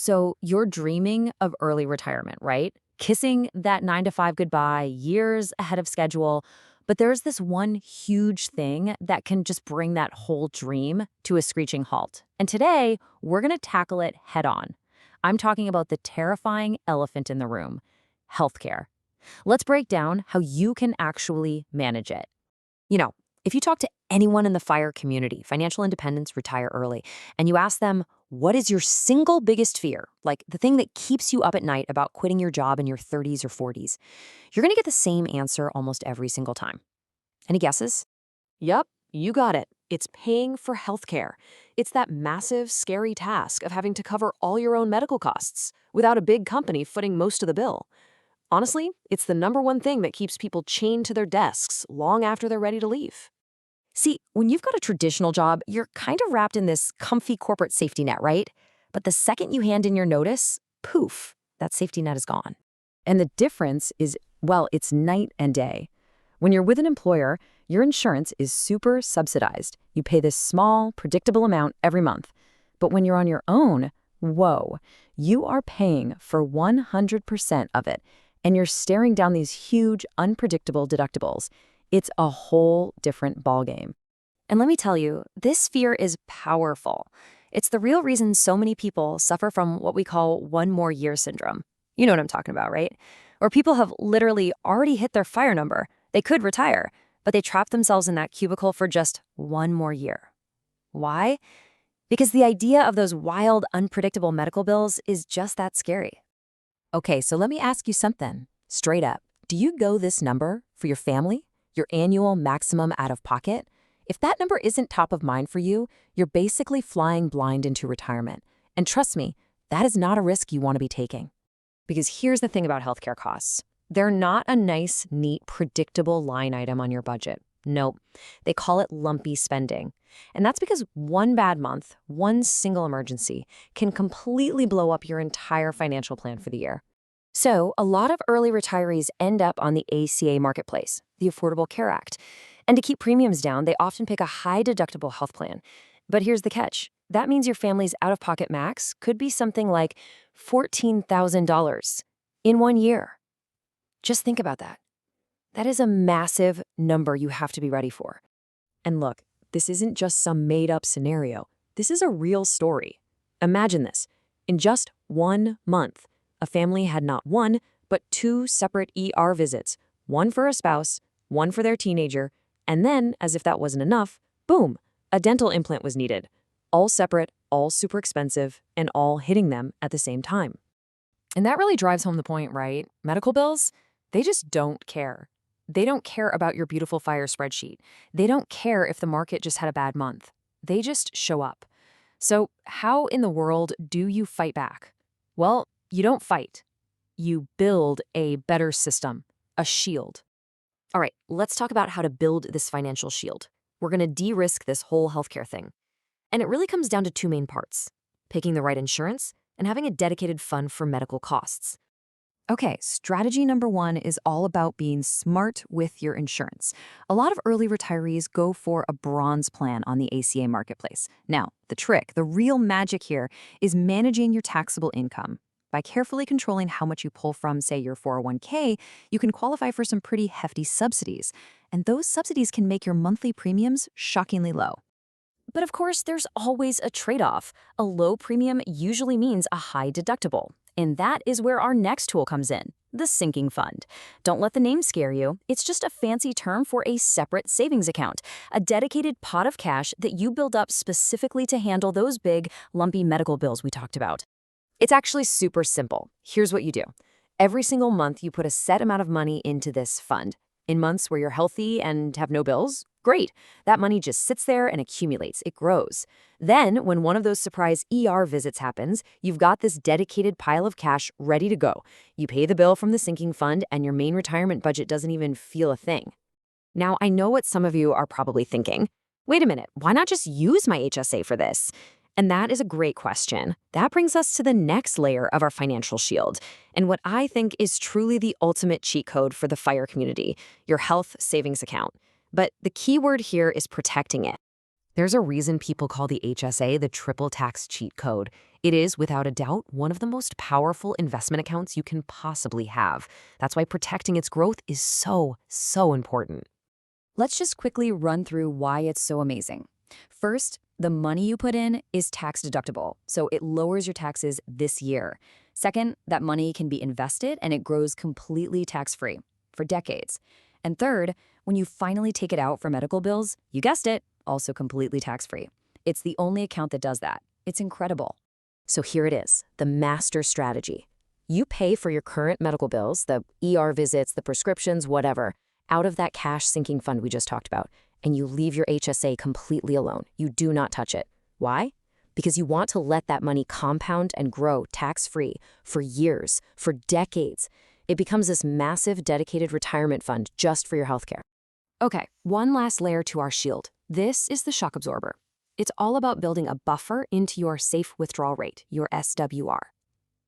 So you're dreaming of early retirement, right? Kissing that 9 to 5 goodbye years ahead of schedule. But there's this one huge thing that can just bring that whole dream to a screeching halt. And today, we're going to tackle it head on. I'm talking about the terrifying elephant in the room, healthcare. Let's break down how you can actually manage it. You know, if you talk to anyone in the FIRE community, financial independence, retire early, and you ask them, what is your single biggest fear? Like the thing that keeps you up at night about quitting your job in your 30s or 40s, you're going to get the same answer almost every single time. Any guesses? Yup, you got it. It's paying for healthcare. It's that massive, scary task of having to cover all your own medical costs without a big company footing most of the bill. Honestly, it's the number one thing that keeps people chained to their desks long after they're ready to leave. See, when you've got a traditional job, you're kind of wrapped in this comfy corporate safety net, right? But the second you hand in your notice, poof, that safety net is gone. And the difference is, well, it's night and day. When you're with an employer, your insurance is super subsidized. You pay this small, predictable amount every month. But when you're on your own, whoa, you are paying for 100% of it. And you're staring down these huge, unpredictable deductibles. It's a whole different ballgame. And let me tell you, this fear is powerful. It's the real reason so many people suffer from what we call one more year syndrome. You know what I'm talking about, right? Or people have literally already hit their FIRE number. They could retire, but they trap themselves in that cubicle for just one more year. Why? Because the idea of those wild, unpredictable medical bills is just that scary. Okay, so let me ask you something, straight up. Do you go this number for your family? Your annual maximum out-of-pocket? If that number isn't top of mind for you, you're basically flying blind into retirement. And trust me, that is not a risk you want to be taking. Because here's the thing about healthcare costs. They're not a nice, neat, predictable line item on your budget. Nope. They call it lumpy spending. And that's because one bad month, one single emergency, can completely blow up your entire financial plan for the year. So, a lot of early retirees end up on the ACA marketplace, the Affordable Care Act. And to keep premiums down, they often pick a high-deductible health plan. But here's the catch. That means your family's out-of-pocket max could be something like $14,000 in 1 year. Just think about that. That is a massive number you have to be ready for. And look, this isn't just some made-up scenario. This is a real story. Imagine this. In just 1 month, a family had not one, but 2 separate ER visits, one for a spouse, one for their teenager, and then, as if that wasn't enough, boom, a dental implant was needed. All separate, all super expensive, and all hitting them at the same time. And that really drives home the point, right? Medical bills, they just don't care. They don't care about your beautiful FIRE spreadsheet. They don't care if the market just had a bad month. They just show up. So how in the world do you fight back? Well, you don't fight. You build a better system, a shield. All right, let's talk about how to build this financial shield. We're going to de-risk this whole healthcare thing. And it really comes down to 2 main parts: picking the right insurance and having a dedicated fund for medical costs. Okay, strategy number 1 is all about being smart with your insurance. A lot of early retirees go for a bronze plan on the ACA marketplace. Now, the trick, the real magic here, is managing your taxable income. By carefully controlling how much you pull from, say, your 401k, you can qualify for some pretty hefty subsidies. And those subsidies can make your monthly premiums shockingly low. But of course, there's always a trade-off. A low premium usually means a high deductible. And that is where our next tool comes in, the sinking fund. Don't let the name scare you. It's just a fancy term for a separate savings account, a dedicated pot of cash that you build up specifically to handle those big, lumpy medical bills we talked about. It's actually super simple. Here's what you do. Every single month, you put a set amount of money into this fund. In months where you're healthy and have no bills, great. That money just sits there and accumulates. It grows. Then, when one of those surprise ER visits happens, you've got this dedicated pile of cash ready to go. You pay the bill from the sinking fund, and your main retirement budget doesn't even feel a thing. Now, I know what some of you are probably thinking. Wait a minute, why not just use my HSA for this? And that is a great question. That brings us to the next layer of our financial shield, and what I think is truly the ultimate cheat code for the FIRE community, your health savings account. But the key word here is protecting it. There's a reason people call the HSA the triple tax cheat code. It is, without a doubt, one of the most powerful investment accounts you can possibly have. That's why protecting its growth is so, so important. Let's just quickly run through why it's so amazing. First, the money you put in is tax deductible, so it lowers your taxes this year. Second, that money can be invested and it grows completely tax-free for decades. And third, when you finally take it out for medical bills, you guessed it, also completely tax-free. It's the only account that does that. It's incredible. So here it is, the master strategy. You pay for your current medical bills, the ER visits, the prescriptions, whatever, out of that cash sinking fund we just talked about, and you leave your HSA completely alone. You do not touch it. Why? Because you want to let that money compound and grow tax-free for years, for decades. It becomes this massive dedicated retirement fund just for your healthcare. Okay, one last layer to our shield. This is the shock absorber. It's all about building a buffer into your safe withdrawal rate, your SWR.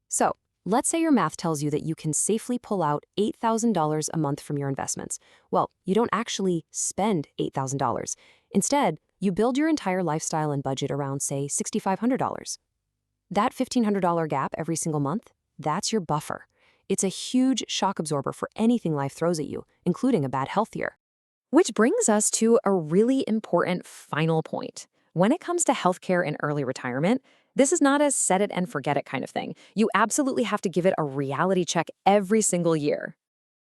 So, let's say your math tells you that you can safely pull out $8,000 a month from your investments. Well, you don't actually spend $8,000. Instead, you build your entire lifestyle and budget around, say, $6,500. That $1,500 gap every single month, that's your buffer. It's a huge shock absorber for anything life throws at you, including a bad health year. Which brings us to a really important final point. When it comes to healthcare and early retirement, this is not a set it and forget it kind of thing. You absolutely have to give it a reality check every single year.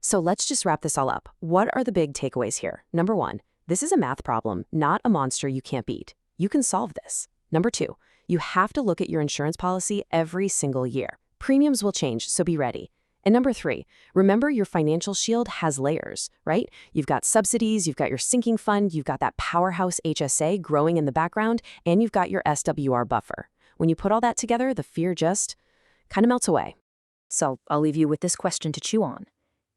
So let's just wrap this all up. What are the big takeaways here? Number one, this is a math problem, not a monster you can't beat. You can solve this. Number two, you have to look at your insurance policy every single year. Premiums will change, so be ready. And number three, remember your financial shield has layers, right? You've got subsidies, you've got your sinking fund, you've got that powerhouse HSA growing in the background, and you've got your SWR buffer. When you put all that together, the fear just kind of melts away. So I'll leave you with this question to chew on.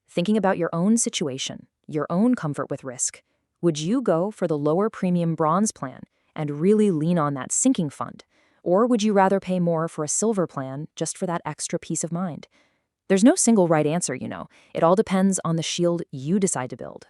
Thinking about your own situation, your own comfort with risk, would you go for the lower premium bronze plan and really lean on that sinking fund? Or would you rather pay more for a silver plan just for that extra peace of mind? There's no single right answer, you know. It all depends on the shield you decide to build.